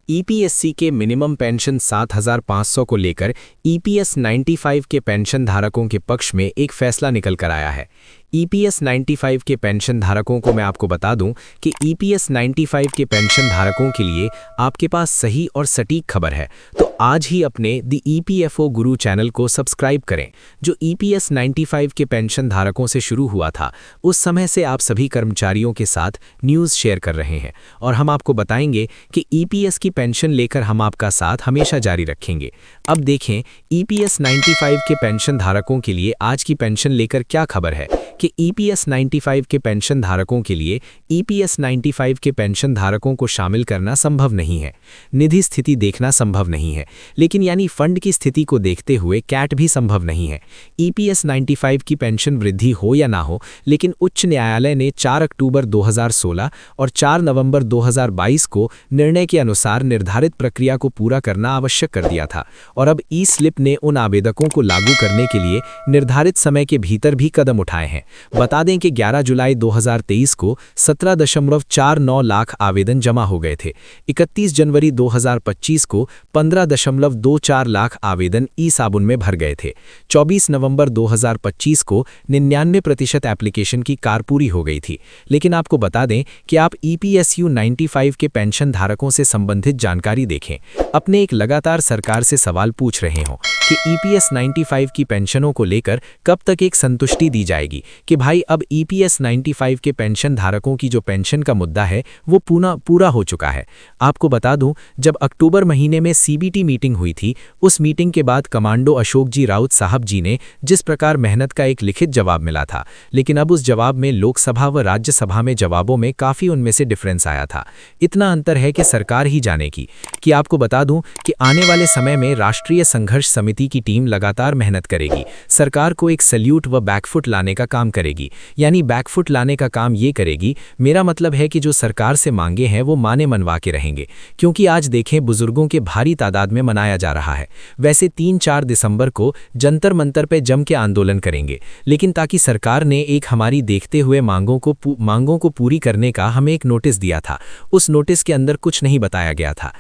ईपीएससी के minimum pension 7,500 को लेकर ईपीएस 95 के पेंशन धारकों के पक्ष में एक फैसला निकल कर आया है। ईपीएस 95 के पेंशन धारकों को मैं आपको बता दूं कि ईपीएस 95 के पेंशन धारकों के लिए आपके पास सही और सटीक खबर है। तो आज ही अपने द ईपीएफओ गुरु चैनल को सब्सक्राइब करें, जो ईपीएस 95 के पेंशन धारकों से शुरू हुआ था। उस समय से आप सभी कर्मचारियों के साथ न्यूज़ शेयर कर रहे हैं और हम आपको बताएंगे कि ईपीएस की पेंशन लेकर हम आपका साथ हमेशा जारी रखेंगे। अब देखें ईपीएस 95 के पेंशन धारकों के लिए आज की पेंशन लेकर क्या खबर है कि ईपीएस 95 के पेंशन धारकों के लिए ईपीएस 95 के पेंशन धारकों को शामिल करना संभव नहीं है। निधि स्थिति देखना संभव नहीं है, लेकिन यानी फंड की स्थिति को देखते हुए कैट भी संभव नहीं है। ईपीएस 95 की पेंशन वृद्धि हो या ना हो, लेकिन उच्च न्यायालय ने 4 अक्टूबर 2016 और 4 नवंबर 2022 को निर्णय के अनुसार निर्धारित प्रक्रिया को पूरा करना आवश्यक कर दिया था और अब ई स्लिप ने उन आवेदकों को लागू करने के लिए निर्धारित समय के भीतर भी कदम उठाए हैं। बता दें कि 11 जुलाई 2023 को 17.49 लाख आवेदन जमा हो गए थे। 31 जनवरी 2025 को 15.24 लाख आवेदन ई साबुन में भर गए थे। 24 नवंबर 2025 को 99% एप्लीकेशन की कार पूरी हो गई थी। लेकिन आपको बता दें कि आप ईपीएसयू 95 के पेंशन धारकों से संबंधित जानकारी देखें। अपने एक लगातार सरकार से सवाल पूछ रहे हो कि ईपीएस 95 की पेंशनों को लेकर कब तक एक संतुष्टि दी जाएगी कि भाई अब ईपीएस 95 के पेंशन धारकों की जो पेंशन का मुद्दा है वो पूरा हो चुका है। आपको बता दूं, जब अक्टूबर महीने में सीबीटी मीटिंग हुई थी, उस मीटिंग के बाद कमांडो अशोक जी राउत साहब जी ने जिस प्रकार मेहनत का एक लिखित जवाब मिला था, लेकिन अब उस जवाब में लोकसभा व राज्यसभा में जवाबों में काफ़ी उनमें से डिफरेंस आया था। इतना अंतर है कि सरकार ही जानेगी। कि आपको बता दूं कि आने वाले समय में राष्ट्रीय संघर्ष समिति की टीम लगातार मेहनत करेगी, सरकार को एक सल्यूट व बैकफुट लाने का काम करेगी। यानी बैकफुट लाने का काम ये करेगी, मेरा मतलब है कि जो सरकार से मांगे हैं वो माने मनवा के रहेंगे। क्योंकि आज देखें, बुजुर्गों के भारी तादाद में मनाया जा रहा है। वैसे 3-4 दिसंबर को जंतर मंतर पे जम के आंदोलन करेंगे, लेकिन ताकि सरकार ने एक हमारी देखते हुए मांगों को पूरी करने का हमें एक नोटिस दिया था। उस नोटिस के अंदर कुछ नहीं बताया गया था,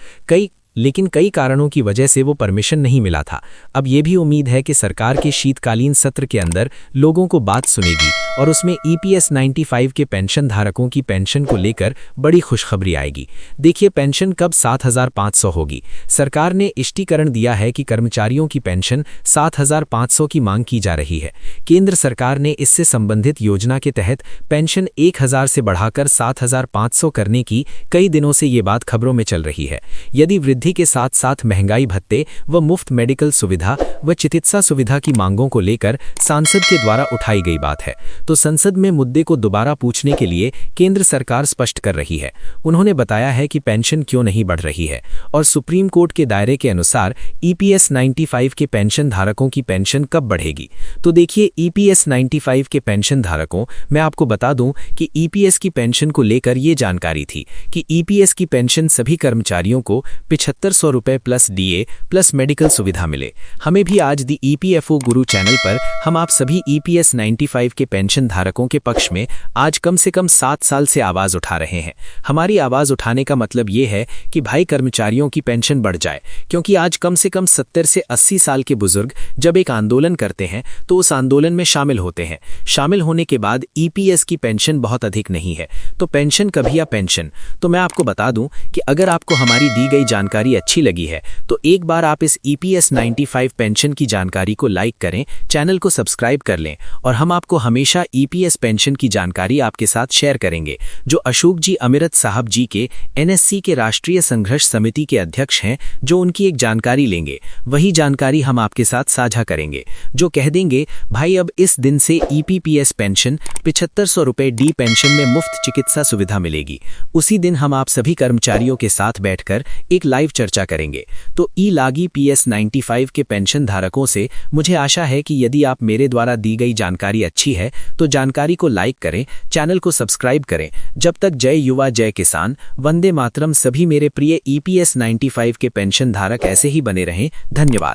लेकिन कई कारणों की वजह से वो परमिशन नहीं मिला था। अब ये भी उम्मीद है कि सरकार के शीतकालीन सत्र के अंदर लोगों को बात सुनेगी और उसमें ईपीएस 95 के पेंशन धारकों की पेंशन को लेकर बड़ी खुशखबरी आएगी। देखिए, पेंशन कब 7,500 होगी। सरकार ने स्पष्टीकरण दिया है कि कर्मचारियों की पेंशन 7,500 की मांग की जा रही है। केंद्र सरकार ने इससे संबंधित योजना के तहत पेंशन 1,000 से बढ़ाकर 7,500 करने की कई दिनों से ये बात खबरों में चल रही है। यदि वृद्धि के साथ साथ महंगाई भत्ते व मुफ्त मेडिकल सुविधा व चिकित्सा सुविधा की मांगों को लेकर सांसद के द्वारा उठाई गई बात है, तो संसद में मुद्दे को दोबारा पूछने के लिए केंद्र सरकार स्पष्ट कर रही है। उन्होंने बताया है कि पेंशन क्यों नहीं बढ़ रही है और सुप्रीम कोर्ट के दायरे के अनुसार ईपीएस 95 के पेंशन धारकों की पेंशन कब बढ़ेगी। तो देखिए, ईपीएस 95 के पेंशन धारकों, मैं आपको बता दूं कि ईपीएस की पेंशन को लेकर ये जानकारी थी कि ईपीएस की पेंशन सभी कर्मचारियों को 7500 रुपये प्लस डीए प्लस मेडिकल सुविधा मिले। हमें भी आज दी ईपीएफओ गुरु चैनल पर हम आप सभी ईपीएस 95 के पेंशन धारकों के पक्ष में आज कम से कम 7 साल से आवाज़ उठा रहे हैं। हमारी आवाज़ उठाने का मतलब ये है कि भाई कर्मचारियों की पेंशन बढ़ जाए, क्योंकि आज कम से कम 70 से 80 साल के बुजुर्ग जब एक आंदोलन करते हैं तो उस आंदोलन में शामिल होते हैं। शामिल होने के बाद ईपीएस की पेंशन बहुत अधिक नहीं है, तो पेंशन कभी या पेंशन। तो मैं आपको बता दूं कि अगर आपको हमारी दी गई जानकारी अच्छी लगी है तो एक बार आप इस ईपीएस 95 पेंशन की जानकारी को लाइक करें, चैनल को सब्सक्राइब कर लें और हम आपको हमेशा ईपीएस पेंशन की जानकारी आपके साथ शेयर करेंगे। जो अशोक जी अमिरत साहब जी के एनएससी के राष्ट्रीय संघर्ष समिति के अध्यक्ष हैं, जो उनकी एक जानकारी लेंगे, वही जानकारी हम आपके साथ साझा करेंगे। जो कह देंगे भाई अब इस दिन से ईपीपीएस पेंशन 7500 रुपये डी पेंशन में मुफ्त चिकित्सा सुविधा मिलेगी, उसी दिन हम आप सभी कर्मचारियों के साथ बैठकर एक लाइव चर्चा करेंगे। तो ई लागी पीएस 95 के पेंशन धारकों से मुझे आशा है कि यदि आप मेरे द्वारा दी गई जानकारी अच्छी है तो जानकारी को लाइक करें, चैनल को सब्सक्राइब करें। जब तक जय युवा जय किसान, वंदे मातरम। सभी मेरे प्रिय ईपीएस 95 के पेंशन धारक ऐसे ही बने रहें। धन्यवाद।